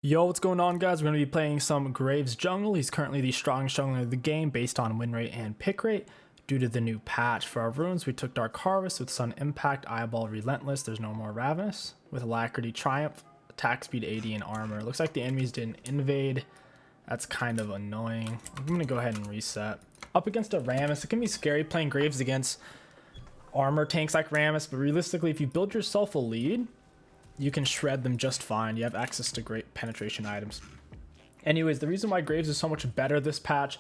Yo, what's going on, guys? We're going to be playing some Graves Jungle. He's currently the strongest jungler of the game based on win rate and pick rate. Due to the new patch for our runes, we took Dark Harvest with Sun Impact, Eyeball, Relentless. There's no more Ravenous. With Alacrity, Triumph, Attack Speed 80, and Armor. Looks like the enemies didn't invade. That's kind of annoying. I'm going to go ahead and reset. Up against a Rammus, it can be scary playing Graves against armor tanks like Rammus, but realistically, if you build yourself a lead, you can shred them just fine. You have access to great penetration items. Anyways, the reason why Graves is so much better this patch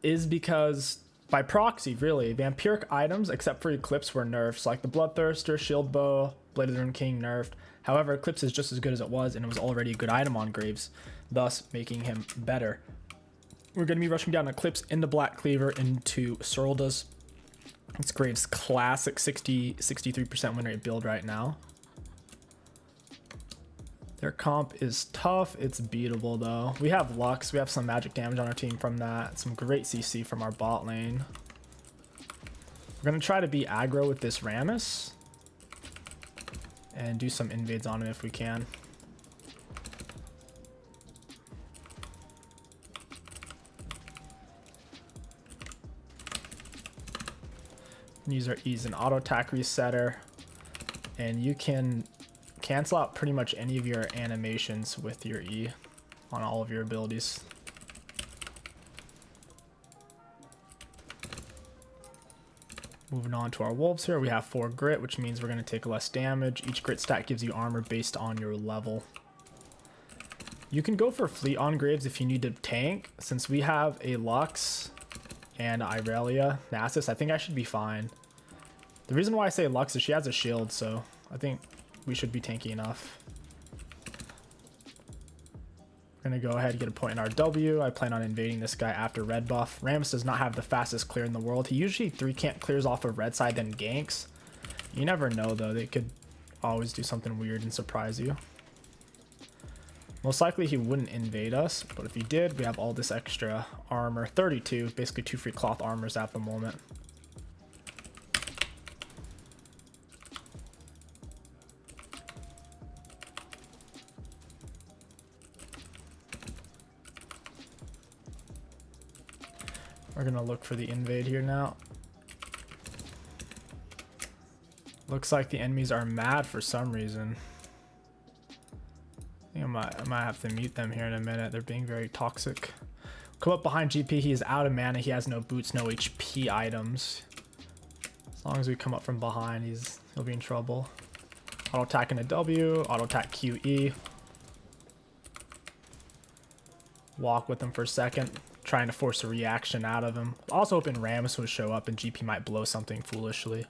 is because, by proxy, really, vampiric items, except for Eclipse, were nerfed. Like the Bloodthirster, Shield Bow, Blade of the Rune King nerfed. However, Eclipse is just as good as it was, and it was already a good item on Graves, thus making him better. We're going to be rushing down Eclipse into Black Cleaver into Sorlda's. It's Graves' classic 63% win rate build right now. Their comp is tough. It's beatable though. We have Lux. We have some magic damage on our team from that. Some great CC from our bot lane. We're going to try to be aggro with this Rammus and do some invades on him if we can. Use our E's and auto attack resetter, and you can cancel out pretty much any of your animations with your E on all of your abilities. Moving on to our wolves here, we have 4 grit, which means we're going to take less damage. Each grit stat gives you armor based on your level. You can go for fleet on Graves if you need to tank. Since we have a Lux and Irelia Nasus, I think I should be fine. The reason why I say Lux is she has a shield, so I think we should be tanky enough. We're going to go ahead and get a point in our W. I plan on invading this guy after red buff. Rammus does not have the fastest clear in the world. He usually 3-camp clears off of red side then ganks. You never know though. They could always do something weird and surprise you. Most likely he wouldn't invade us, but if he did, we have all this extra armor. 32, basically 2 free cloth armors at the moment. We're gonna look for the invade here now. Looks like the enemies are mad for some reason. I think I might have to mute them here in a minute. They're being very toxic. Come up behind GP. He is out of mana. He has no boots, no HP items. As long as we come up from behind, he'll be in trouble. Auto attack in a W. Auto attack QE. Walk with him for a second, trying to force a reaction out of him. Also hoping Rammus would show up and GP might blow something foolishly.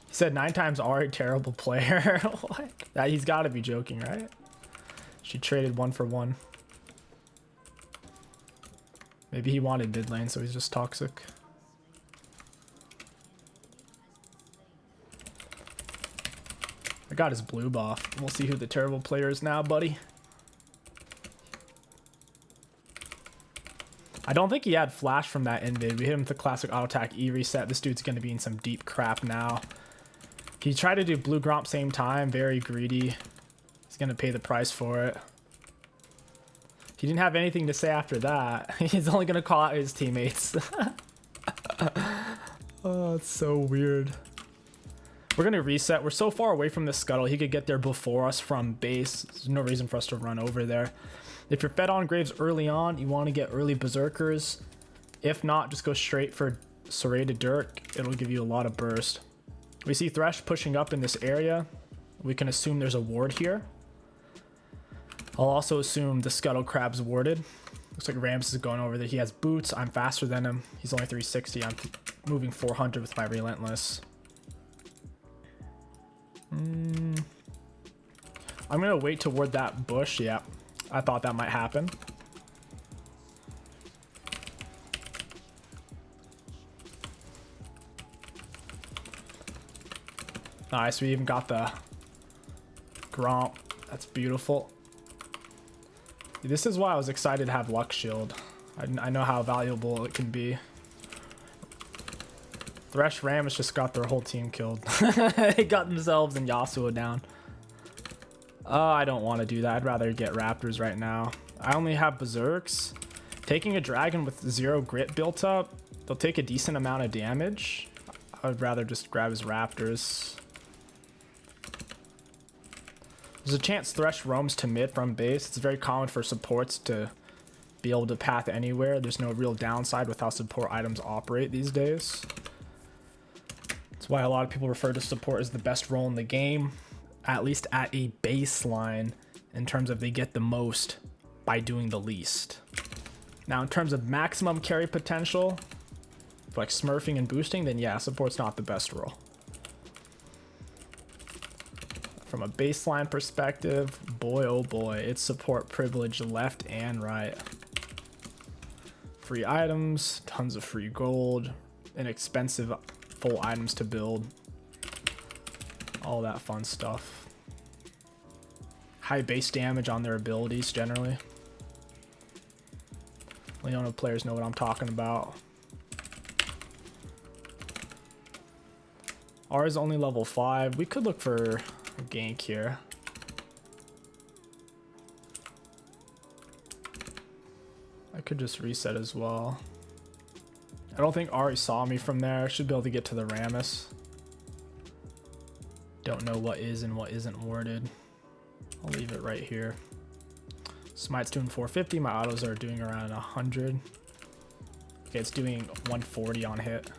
He said 9 times Ari, terrible player. What? That he's got to be joking, right? She traded 1 for 1. Maybe he wanted mid lane, so he's just toxic. I got his blue buff. We'll see who the terrible player is now, buddy. I don't think he had flash from that invade. We hit him with the classic auto attack E reset. This dude's going to be in some deep crap now. He tried to do blue gromp same time. Very greedy. He's going to pay the price for it. He didn't have anything to say after that. He's only going to call out his teammates. Oh, it's so weird. We're going to reset. We're so far away from the scuttle. He could get there before us from base. There's no reason for us to run over there. If you're fed on Graves early on, you want to get early Berserkers. If not, just go straight for Serrated Dirk. It'll give you a lot of burst. We see Thresh pushing up in this area. We can assume there's a ward here. I'll also assume the Scuttle Crab's warded. Looks like Rammus is going over there. He has boots. I'm faster than him. He's only 360. I'm moving 400 with my Relentless. I'm going to wait toward that bush. Yeah, I thought that might happen. Nice, we even got the Gromp. That's beautiful. This is why I was excited to have Lux Shield. I know how valuable it can be. Thresh Rammus just got their whole team killed. They got themselves and Yasuo down. I don't want to do that. I'd rather get Raptors right now. I only have Berserks. Taking a Dragon with 0 grit built up, they'll take a decent amount of damage. I would rather just grab his Raptors. There's a chance Thresh roams to mid from base. It's very common for supports to be able to path anywhere. There's no real downside with how support items operate these days. That's why a lot of people refer to support as the best role in the game, at least at a baseline, in terms of they get the most by doing the least. Now, in terms of maximum carry potential, like smurfing and boosting, then yeah, support's not the best role. From a baseline perspective, boy oh boy, it's support privilege left and right. Free items, tons of free gold, inexpensive full items to build, all that fun stuff. High base damage on their abilities generally. Leona players know what I'm talking about. R is only level 5. We could look for a gank here. I could just reset as well. I don't think Ari saw me from there. I should be able to get to the Rammus. Don't know what is and what isn't warded. I'll leave it right here. Smite's doing 450. My autos are doing around 100. Okay, it's doing 140 on hit.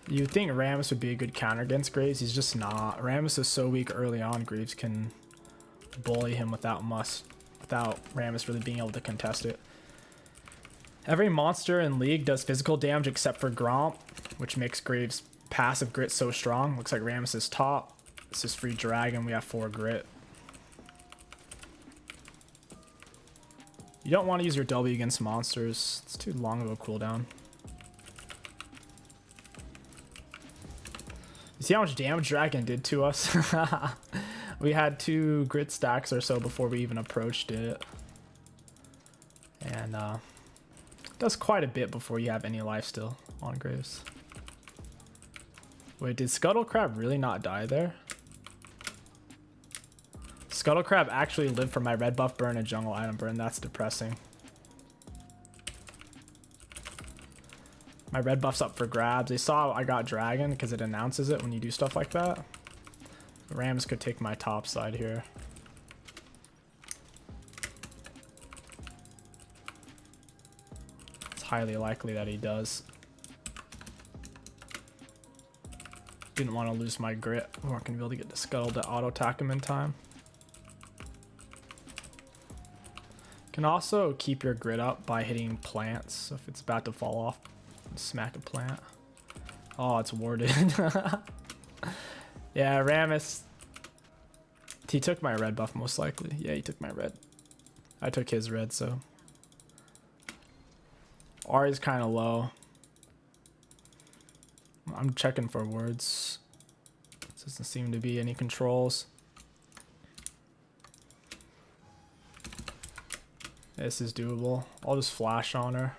You'd think Rammus would be a good counter against Graves. He's just not. Rammus is so weak early on. Graves can bully him without Rammus really being able to contest it. Every monster in League does physical damage except for Gromp, which makes Graves' passive grit so strong. Looks like Rammus is top. This is free Dragon. We have 4 grit. You don't want to use your W against monsters. It's too long of a cooldown. You see how much damage Dragon did to us? We had 2 grit stacks or so before we even approached it. And does quite a bit before you have any life still on Graves. Wait, did Scuttlecrab really not die there? Scuttlecrab actually lived for my red buff burn and jungle item burn. That's depressing. My red buff's up for grabs. They saw I got Dragon because it announces it when you do stuff like that. Rams could take my top side here. It's highly likely that he does. Didn't want to lose my grit. We're not going to be able to get the Scuttle to auto attack him in time. Can also keep your grit up by hitting plants. So if it's about to fall off, smack a plant. Oh, it's warded. Yeah, Rammus. He took my red buff most likely. Yeah, he took my red. I took his red, so. Ari's kind of low. I'm checking for words. Doesn't seem to be any controls. This is doable. I'll just flash on her.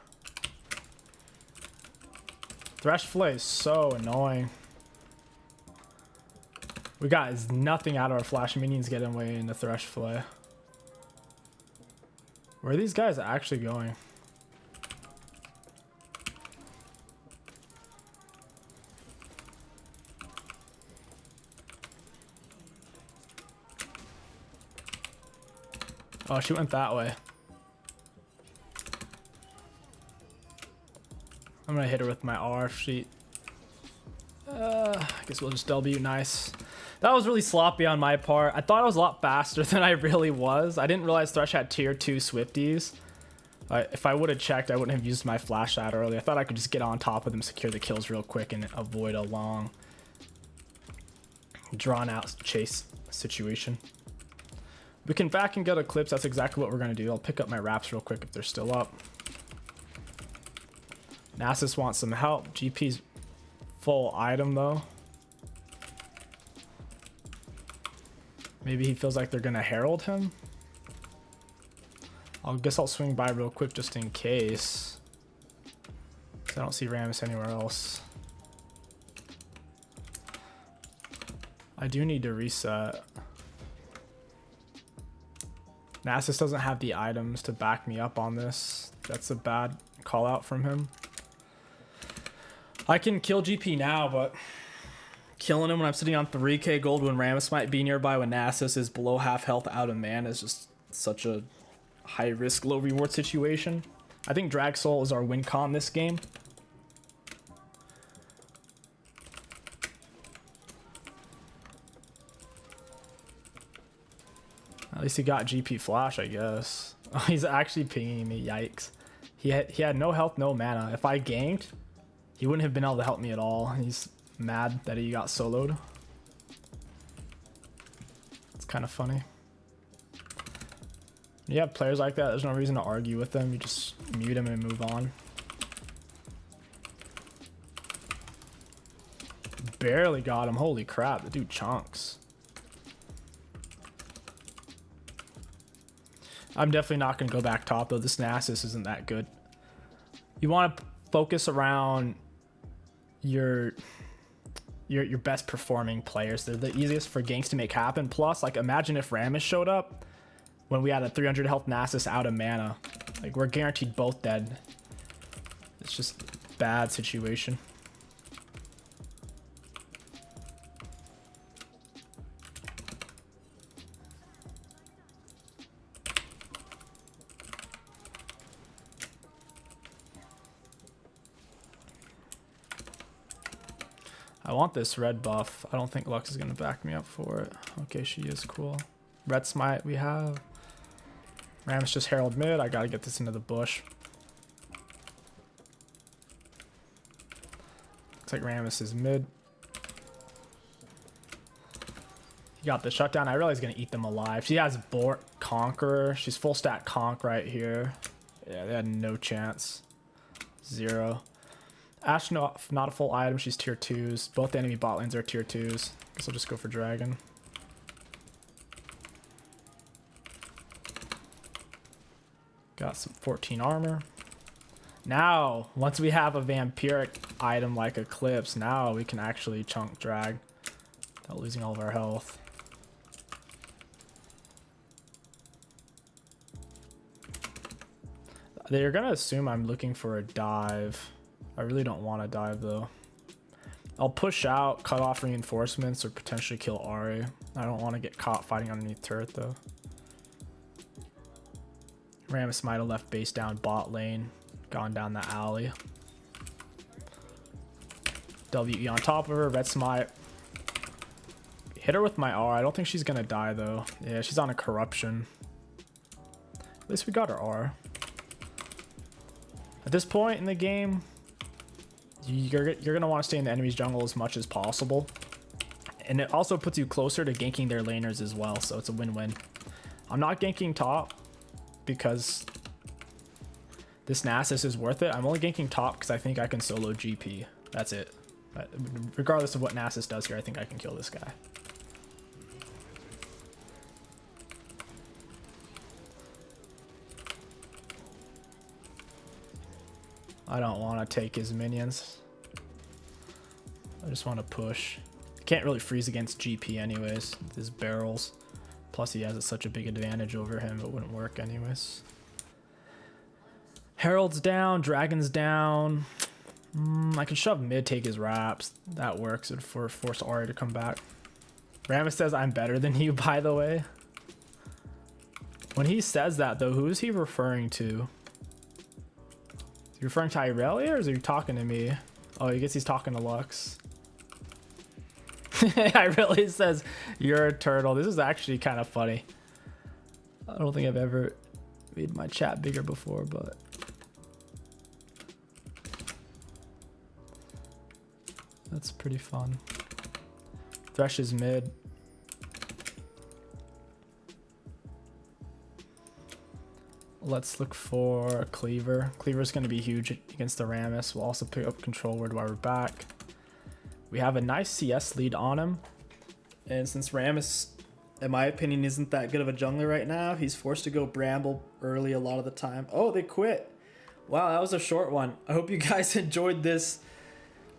Thresh Flay is so annoying. We got nothing out of our flash. Minions getting away in the Thresh Flay. Where are these guys actually going? Oh, she went that way. I'm gonna hit her with my R if she... I guess we'll just W. Nice. That was really sloppy on my part. I thought I was a lot faster than I really was. I didn't realize Thresh had tier 2 Swifties. If I would have checked, I wouldn't have used my flash that early. I thought I could just get on top of them, secure the kills real quick, and avoid a long, drawn-out chase situation. We can back and get a clips. That's exactly what we're gonna do. I'll pick up my wraps real quick if they're still up. Nasus wants some help. GP's full item though. Maybe he feels like they're gonna herald him. I guess I'll swing by real quick just in case. I don't see Rammus anywhere else. I do need to reset. Nasus doesn't have the items to back me up on this. That's a bad call out from him. I can kill GP now, but killing him when I'm sitting on 3k gold when Rammus might be nearby when Nasus is below half health out of mana is just such a high risk, low reward situation. I think Drag Soul is our win con this game. At least he got GP flash, I guess. Oh, he's actually pinging me, yikes. He had no health, no mana. If I ganked, he wouldn't have been able to help me at all. He's mad that he got soloed. It's kind of funny. You have players like that, there's no reason to argue with them. You just mute him and move on. Barely got him. Holy crap, the dude chunks. I'm definitely not going to go back top, though. This Nasus isn't that good. You want to focus around your best performing players. They're the easiest for ganks to make happen. Plus, like, imagine if Rammus showed up when we had a 300 health Nasus out of mana. Like, we're guaranteed both dead. It's just a bad situation. I want this red buff. I don't think Lux is going to back me up for it. Okay, she is cool. Red smite we have. Rammus just Herald mid. I got to get this into the bush. Looks like Rammus is mid. He got the shutdown. I realize he's going to eat them alive. She has Bort Conqueror. She's full stat Conk right here. Yeah, they had no chance. 0. Ashe, not a full item. She's tier 2s. Both the enemy bot lanes are tier 2s. Guess I'll just go for Dragon. Got some 14 armor. Now, once we have a vampiric item like Eclipse, now we can actually chunk drag without losing all of our health. They're gonna assume I'm looking for a dive. I really don't want to dive though. I'll push out, cut off reinforcements, or potentially kill Ahri. I don't want to get caught fighting underneath turret though. Rammus might have left base down bot lane, gone down the alley. WE on top of her, red smite. Hit her with my R. I don't think she's gonna die though. Yeah, she's on a corruption. At least we got her R. At this point in the game, you're gonna want to stay in the enemy's jungle as much as possible, and it also puts you closer to ganking their laners as well, so it's a win-win. I'm not ganking top because this Nasus is worth it. I'm only ganking top because I think I can solo GP. That's it. But regardless of what Nasus does here, I think I can kill this guy. I don't want to take his minions. I just want to push. Can't really freeze against GP anyways, with his barrels. Plus he has such a big advantage over him, it wouldn't work anyways. Herald's down, Dragon's down. I can shove mid, take his wraps. That works for force Ahri to come back. Rammus says I'm better than you, by the way. When he says that though, who is he referring to? Is he referring to Irelia or is he talking to me? Oh, I guess he's talking to Lux. Irelia says, you're a turtle. This is actually kind of funny. I don't think I've ever made my chat bigger before, but... that's pretty fun. Thresh is mid. Let's look for Cleaver. Cleaver's going to be huge against the Rammus. We'll also pick up Control Word while we're back. We have a nice CS lead on him. And since Rammus, in my opinion, isn't that good of a jungler right now, he's forced to go Bramble early a lot of the time. Oh, they quit. Wow, that was a short one. I hope you guys enjoyed this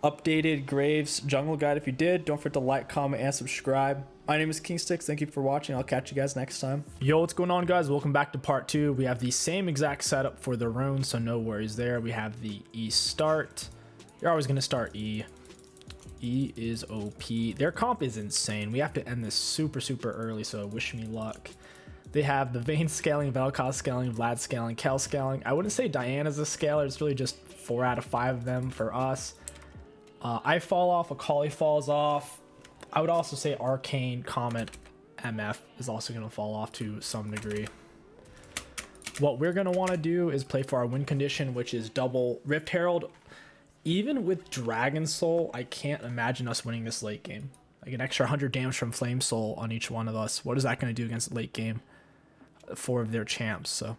updated Graves jungle guide. If you did, don't forget to like, comment, and subscribe. My name is 𝐒𝐿. Thank you for watching. I'll catch you guys next time. Yo, what's going on, guys? Welcome back to part 2. We have the same exact setup for the runes, so no worries there. We have the E start. You're always going to start E. E is OP. Their comp is insane. We have to end this super early, so wish me luck. They have the Vayne scaling, 𝐒𝐿𝐂𝐈 scaling, Vlad scaling, 𝐒𝐿 scaling. I wouldn't say Diana's a scaler. It's really just 4 out of 5 of them for us. I fall off, 𝐒𝐿𝐈 falls off. I would also say 𝐒𝐿𝐂𝐈𝐀 MF is also going to fall off to some degree. What we're going to want to do is play for our win condition, which is double Rift Herald. Even with Dragon Soul, I can't imagine us winning this late game. Like an extra 100 damage from Flame Soul on each one of us. What is that going to do against late game? 4 of their champs. So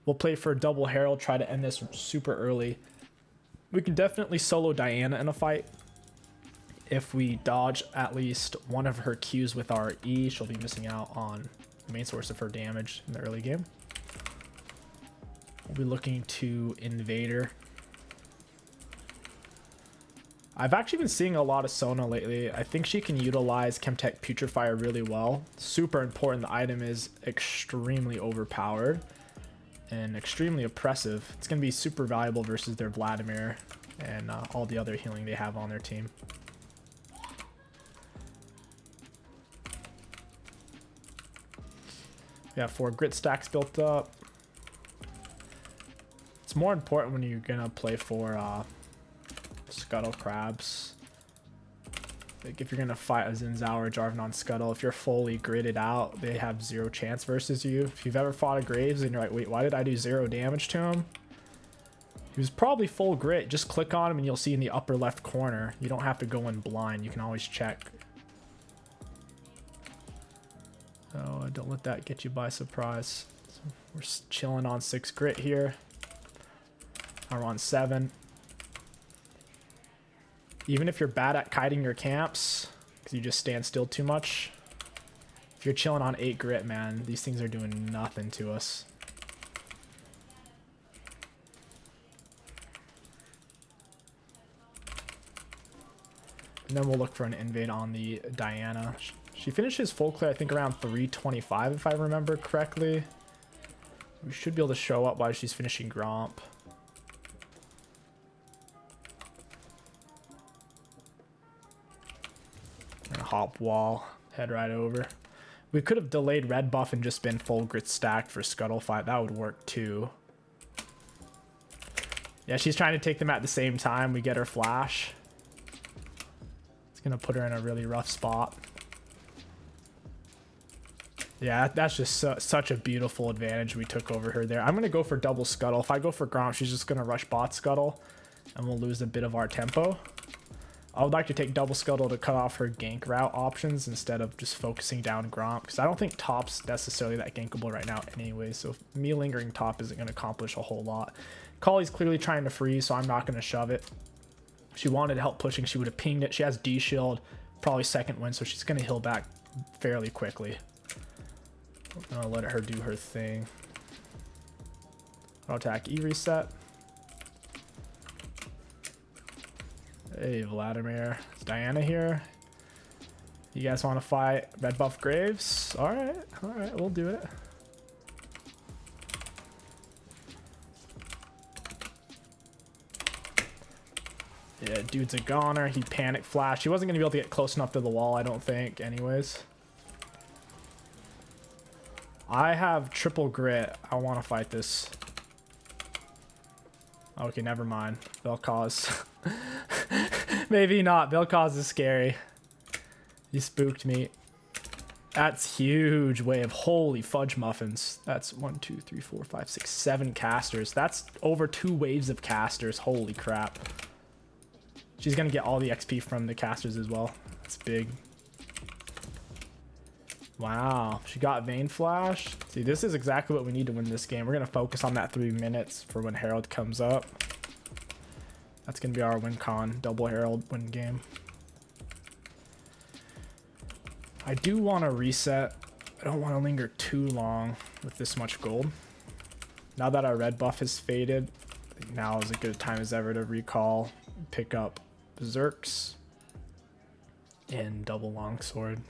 we'll play for a double Herald, try to end this super early. We can definitely solo Diana in a fight. If we dodge at least one of her Qs with our E, she'll be missing out on the main source of her damage in the early game. We'll be looking to Invader. I've actually been seeing a lot of Sona lately. I think she can utilize 𝐒𝐿𝐂𝐈𝐀 Putrefier really well. Super important. The item is extremely overpowered and extremely oppressive. It's going to be super valuable versus their Vladimir and all the other healing they have on their team. We have 4 grit stacks built up. It's more important when you're going to play for Scuttle Crabs. Like if you're going to fight a Xin Zhao or Jarvan on Scuttle, if you're fully gridded out, they have 0 chance versus you. If you've ever fought a Graves and you're like, wait, why did I do 0 damage to him? He was probably full grit. Just click on him and you'll see in the upper left corner. You don't have to go in blind. You can always check. Oh, don't let that get you by surprise. So we're chilling on 6 grit here. We're on 7. Even if you're bad at kiting your camps, because you just stand still too much, if you're chilling on 8 grit, man, these things are doing nothing to us. And then we'll look for an invade on the Diana. She finishes full clear, I think, around 325, if I remember correctly. We should be able to show up while she's finishing Gromp. And hop wall, head right over. We could have delayed red buff and just been full grit stacked for Scuttle fight. That would work too. Yeah, she's trying to take them at the same time. We get her flash. It's going to put her in a really rough spot. Yeah, that's just such a beautiful advantage we took over her there. I'm going to go for double Scuttle. If I go for Gromp, she's just going to rush bot Scuttle, and we'll lose a bit of our tempo. I would like to take double Scuttle to cut off her gank route options instead of just focusing down Gromp, because I don't think top's necessarily that gankable right now anyway, so me lingering top isn't going to accomplish a whole lot. 𝐒𝐿𝐈's clearly trying to freeze, so I'm not going to shove it. If she wanted help pushing, she would have pinged it. She has D-shield, probably second win, so she's going to heal back fairly quickly. I'll let her do her thing. Auto attack E reset. Hey, Vladimir. Is Diana here? You guys want to fight red buff Graves? Alright, we'll do it. Yeah, dude's a goner. He panic flashed. He wasn't going to be able to get close enough to the wall, I don't think, anyways. I have triple grit. I want to fight this. Okay, never mind. 𝐒𝐿𝐂𝐈. Maybe not. 𝐒𝐿𝐂𝐈 is scary. He spooked me. That's huge wave. Holy fudge muffins. That's 1, 2, 3, 4, 5, 6, 7 casters. That's over 2 waves of casters. Holy crap. She's going to get all the XP from the casters as well. That's big. Wow, she got Vayne Flash. See, this is exactly what we need to win this game. We're going to focus on that 3 minutes for when Herald comes up. That's going to be our win con. Double Herald win game. I do want to reset. I don't want to linger too long with this much gold. Now that our red buff has faded, I think now is as good a time as ever to recall, pick up Berserks and double longsword.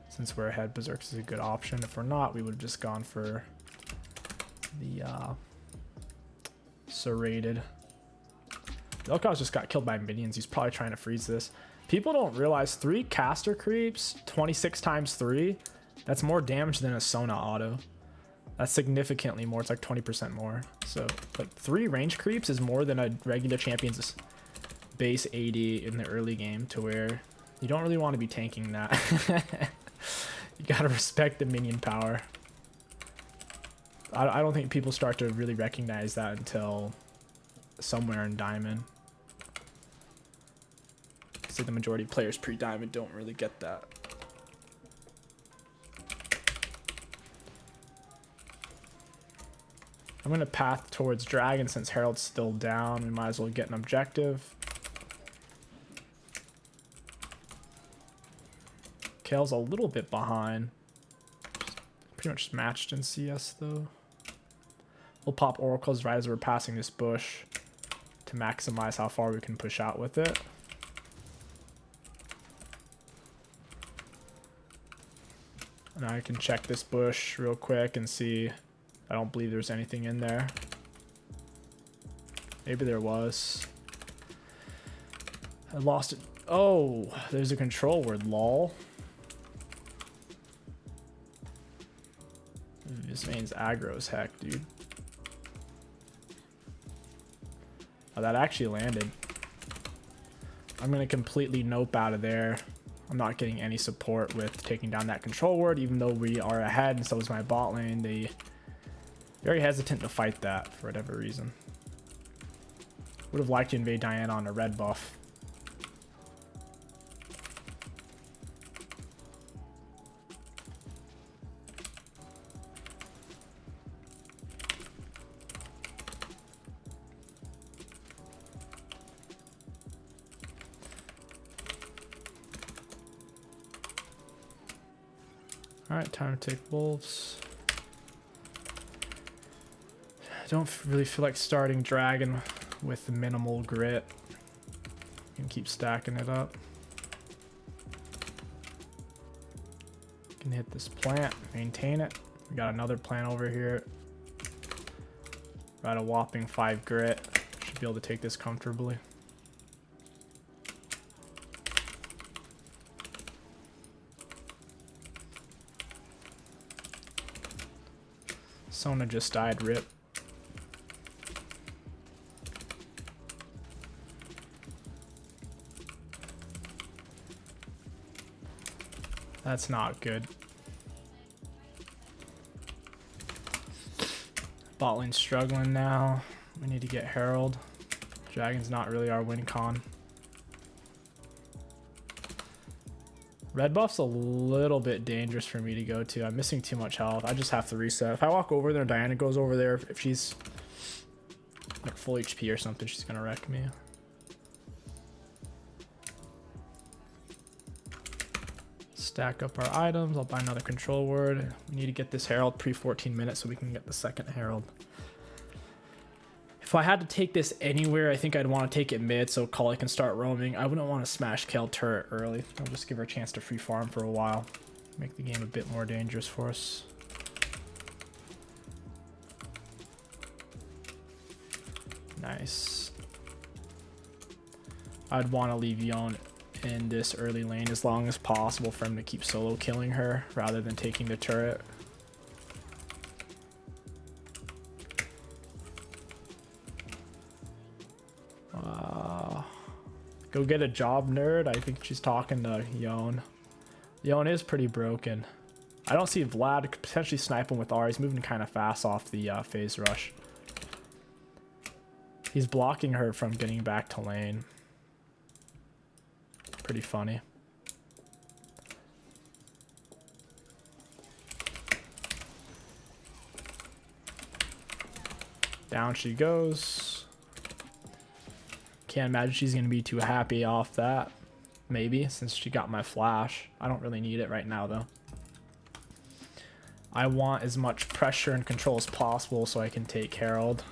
Since we're ahead, Berserks is a good option. If we're not, we would have just gone for the serrated. 𝐒𝐿𝐂𝐈 just got killed by minions. He's probably trying to freeze this. People don't realize 3 caster creeps, 26 times 3, that's more damage than a Sona auto. That's significantly more. It's like 20% more. So like 3 range creeps is more than a regular champion's base AD in the early game, to where you don't really want to be tanking that. You gotta respect the minion power. I don't think people start to really recognize that until somewhere in Diamond. I'd say the majority of players pre-Diamond don't really get that. I'm gonna path towards Dragon since Herald's still down. We might as well get an objective. 𝐒𝐿's a little bit behind. Pretty much matched in CS though. We'll pop oracles right as we're passing this bush to maximize how far we can push out with it. And I can check this bush real quick and see. I don't believe there's anything in there. Maybe there was. I lost it. Oh, there's a control word, lol. This means aggro as heck, dude. Oh, that actually landed. I'm gonna completely nope out of there. I'm not getting any support with taking down that control word, even though we are ahead and so is my bot lane. They're very hesitant to fight that for whatever reason. Would have liked to invade Diana on a red buff. Alright, time to take wolves. I don't really feel like starting Dragon with minimal grit. You can keep stacking it up. You can hit this plant, maintain it. We got another plant over here. Got a whopping 5 grit. Should be able to take this comfortably. Sona just died, rip. That's not good. Bot lane's struggling now. We need to get Herald. Dragon's not really our win con. Red buff's a little bit dangerous for me to go to. I'm missing too much health. I just have to reset. If I walk over there and Diana goes over there, if she's like full HP or something, she's gonna wreck me. Stack up our items. I'll buy another control word. We need to get this Herald pre 14 minutes so we can get the second Herald. If I had to take this anywhere, I think I'd want to take it mid so 𝐒𝐿𝐈 can start roaming. I wouldn't want to smash 𝐒𝐿 turret early. I'll just give her a chance to free farm for a while. Make the game a bit more dangerous for us. Nice. I'd want to leave Yone in this early lane as long as possible for him to keep solo killing her rather than taking the turret. Go get a job, nerd. I think she's talking to Yone. Yone is pretty broken. I don't see Vlad potentially snipe him with R. He's moving kind of fast off the phase rush. He's blocking her from getting back to lane. Pretty funny. Down she goes. Can't imagine she's going to be too happy off that. Maybe, since she got my flash. I don't really need it right now, though. I want as much pressure and control as possible so I can take Herald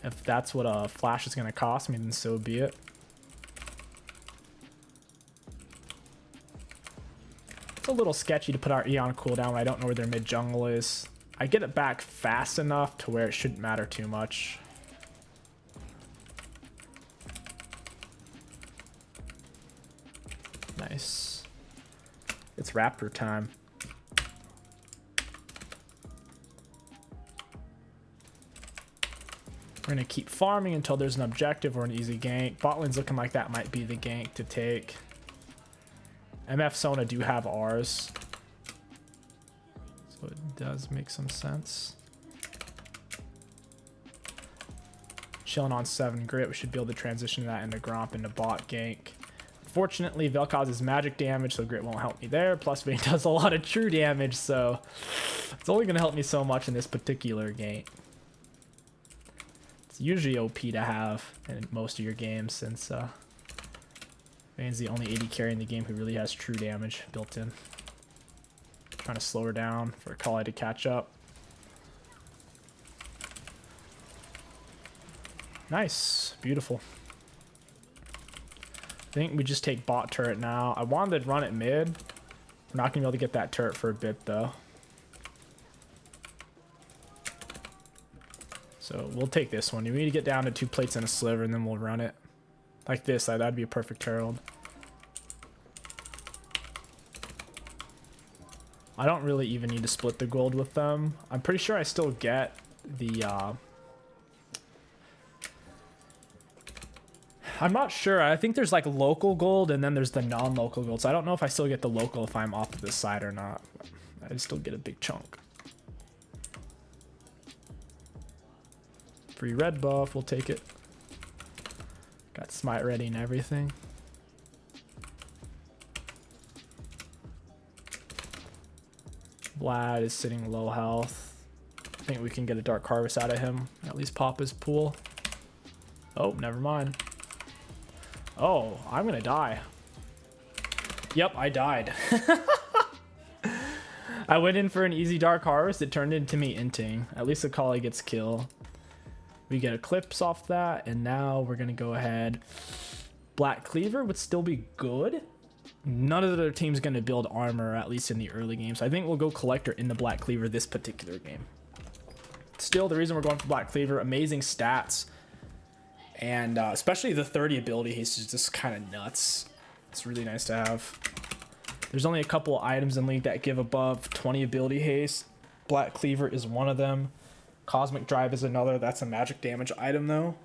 If that's what a flash is going to cost me, then so be it. It's a little sketchy to put our E on cooldown when I don't know where their mid jungle is. I get it back fast enough to where it shouldn't matter too much. Nice. It's Raptor time. We're going to keep farming until there's an objective or an easy gank. Bot lane's looking like that might be the gank to take. MF Sona do have ours. So it does make some sense. Chilling on 7 grit. We should be able to transition that into Gromp into bot gank. Fortunately, Vel causes magic damage, so grit won't help me there. Plus, Vayne does a lot of true damage, so it's only going to help me so much in this particular game. It's usually OP to have in most of your games, since Vayne's the only AD carry in the game who really has true damage built in. Trying to slow her down for 𝐒𝐂𝐈 to catch up. Nice. Beautiful. I think we just take bot turret now. I wanted to run it mid. We're not going to be able to get that turret for a bit, though. So we'll take this one. We need to get down to 2 plates and a sliver, and then we'll run it. Like this. That'd be a perfect herald. I don't really even need to split the gold with them. I'm pretty sure I still get the... I'm not sure. I think there's like local gold and then there's the non-local gold. So I don't know if I still get the local if I'm off to this side or not. I still get a big chunk. Free red buff. We'll take it. Got smite ready and everything. Vlad is sitting low health. I think we can get a Dark Harvest out of him. At least pop his pool. Oh, never mind. Oh, I'm gonna die. Yep, I died. I went in for an easy Dark Harvest. It turned into me inting. At least 𝐒𝐂𝐈 gets kill. We get Eclipse off that, and now we're gonna go ahead. Black Cleaver would still be good. None of the other teams gonna build armor, at least in the early game. So I think we'll go Collector in the Black Cleaver this particular game. Still, the reason we're going for Black Cleaver, amazing stats. And especially the 30 ability haste is just kind of nuts. It's really nice to have. There's only a couple of items in League that give above 20 ability haste. Black Cleaver is one of them. Cosmic Drive is another. That's a magic damage item though.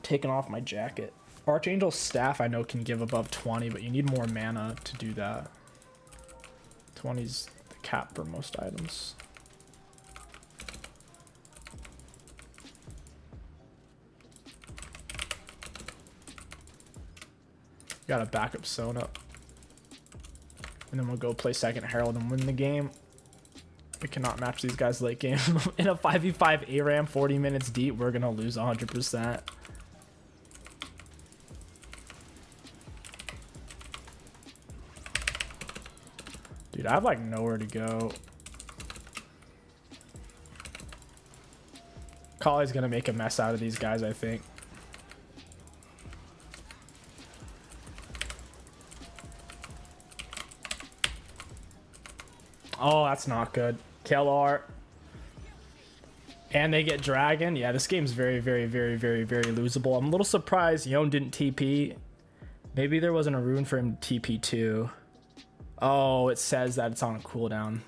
Taking off my jacket. Archangel's Staff I know can give above 20, but you need more mana to do that. 20's the cap for most items. Got a backup Sona. And then we'll go play second Herald and win the game. We cannot match these guys late game. In a 5v5 ARAM 40 minutes deep, we're going to lose 100%. Dude, I have like nowhere to go. 𝐒𝐂𝐈's going to make a mess out of these guys, I think. Oh, that's not good. 𝐒𝐂𝐈. And they get Dragon. Yeah, this game's very, very, very, very, very losable. I'm a little surprised Yone didn't TP. Maybe there wasn't a rune for him to TP too. Oh, it says that it's on a cooldown.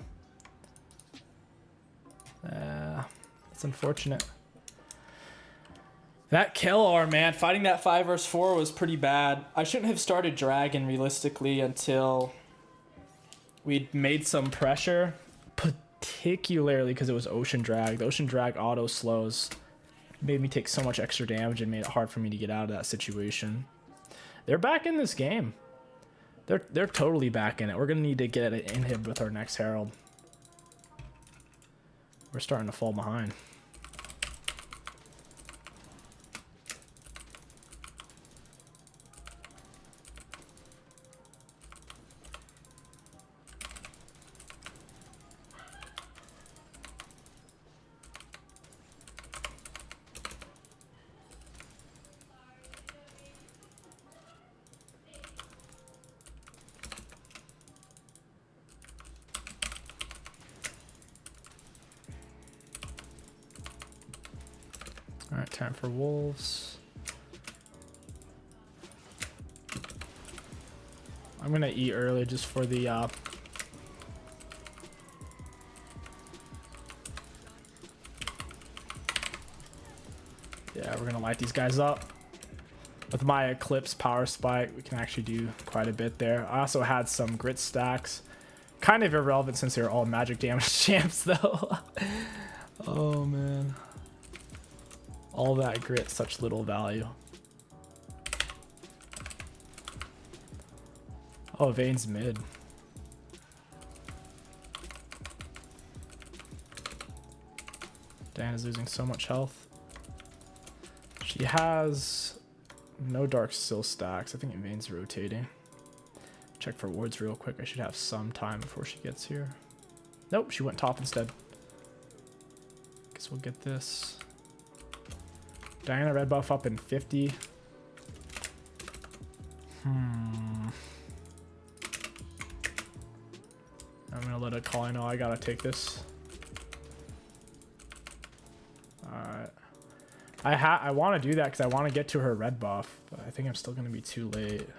That's unfortunate. That 𝐒𝐂𝐈, man. Fighting that 5 vs 4 was pretty bad. I shouldn't have started Dragon realistically until we'd made some pressure, particularly because it was Ocean Drag. The Ocean Drag auto slows. It made me take so much extra damage and made it hard for me to get out of that situation. They're back in this game. They're totally back in it. We're gonna need to get an inhib with our next Herald. We're starting to fall behind. All right, time for wolves. I'm gonna eat early just for the yeah, we're gonna light these guys up. With my Eclipse power spike, we can actually do quite a bit there. I also had some grit stacks. Kind of irrelevant since they're all magic damage champs though. Oh man. All that grit, such little value. Oh, Vayne's mid. Diana's losing so much health. She has no Dark Sill stacks. I think Vayne's rotating. Check for wards real quick. I should have some time before she gets here. Nope, she went top instead. Guess we'll get this. Diana red buff up in 50. I'm gonna let it call. I know I gotta take this. Alright. I want to do that because I want to get to her red buff, but I think I'm still gonna be too late.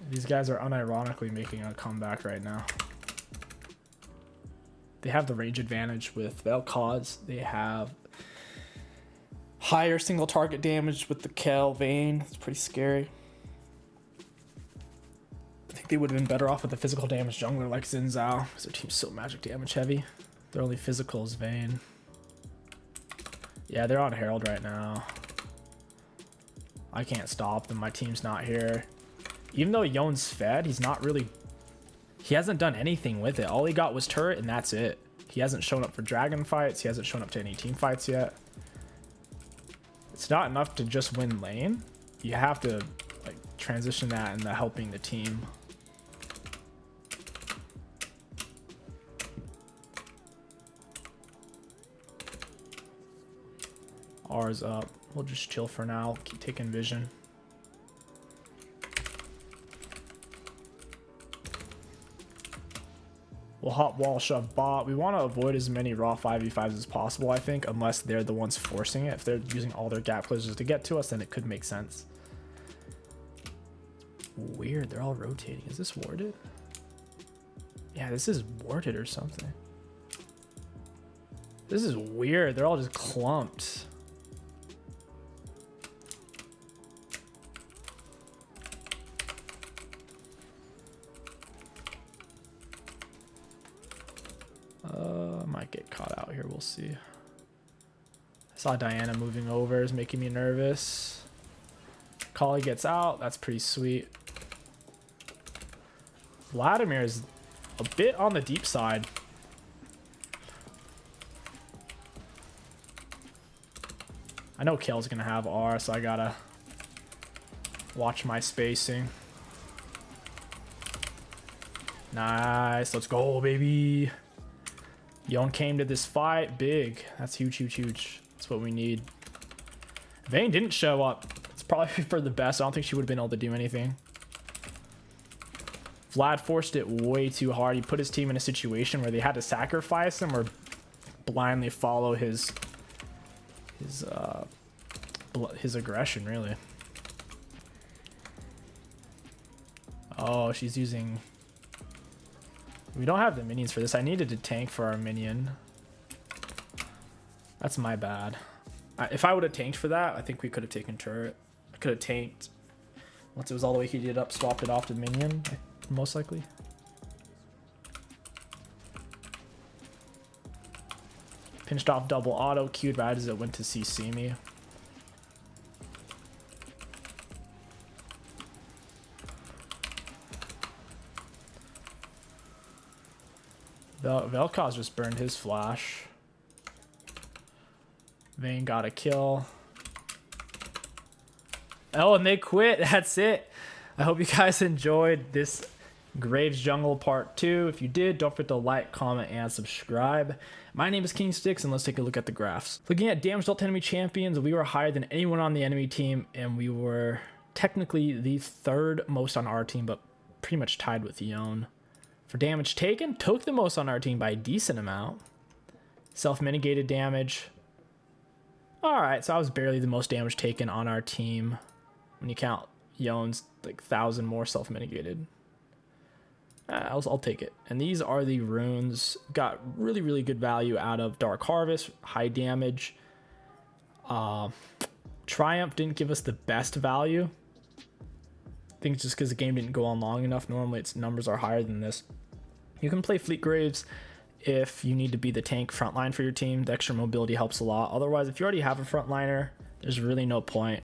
These guys are unironically making a comeback right now. They have the range advantage with 𝐒𝐿𝐂𝐈. They have higher single target damage with the 𝐒𝐿 Vayne. It's pretty scary. I think they would have been better off with a physical damage jungler like Xin Zhao because their team's so magic damage heavy. Their only physical is Vayne. Yeah, they're on Herald right now. I can't stop them. My team's not here. Even though Yon's fed, he's not really... He hasn't done anything with it. All he got was turret, and that's it. He hasn't shown up for dragon fights. He hasn't shown up to any team fights yet. It's not enough to just win lane. You have to like transition that into helping the team. R's up. We'll just chill for now. Keep taking vision. We'll hot wall shove bot. We want to avoid as many raw 5v5s as possible, I think, unless they're the ones forcing it. If they're using all their gap closures to get to us, then it could make sense. Weird, they're all rotating. Is this warded? Yeah, this is warded or something. This is weird. They're all just clumped. Might get caught out here. We'll see. I saw Diana moving over. Is making me nervous. 𝐒𝐿𝐈 gets out. That's pretty sweet. Vladimir is a bit on the deep side. I know 𝐒𝐿's gonna have R, so I gotta watch my spacing. Nice. Let's go, baby. Yon came to this fight big. That's huge, huge, huge. That's what we need. Vayne didn't show up. It's probably for the best. I don't think she would have been able to do anything. Vlad forced it way too hard. He put his team in a situation where they had to sacrifice him or blindly follow his aggression, really. Oh, she's using... We don't have the minions for this. I needed to tank for our minion. That's my bad. If I would have tanked for that, I think we could have taken turret. I could have tanked. Once it was all the way heated up, swapped it off to minion, most likely. Pinched off double auto, queued right as it went to CC me. 𝐒𝐿𝐂𝐈 just burned his flash. Vayne got a kill. Oh, and they quit. That's it. I hope you guys enjoyed this Graves Jungle Part 2. If you did, don't forget to like, comment, and subscribe. My name is 𝐒𝐿𝐶, and let's take a look at the graphs. Looking at damage dealt to enemy champions, we were higher than anyone on the enemy team, and we were technically the third most on our team, but pretty much tied with Yon. For damage taken, took the most on our team by a decent amount. Self-mitigated damage, All right, so I was barely the most damage taken on our team. When you count Yon's like 1,000 more self-mitigated. I'll take it. And these are the runes. Got really, really good value out of Dark Harvest, high damage. Triumph didn't give us the best value. I think it's just because the game didn't go on long enough. Normally its numbers are higher than this. You can play Fleet Graves if you need to be the tank frontline for your team. The extra mobility helps a lot. Otherwise, if you already have a frontliner, there's really no point.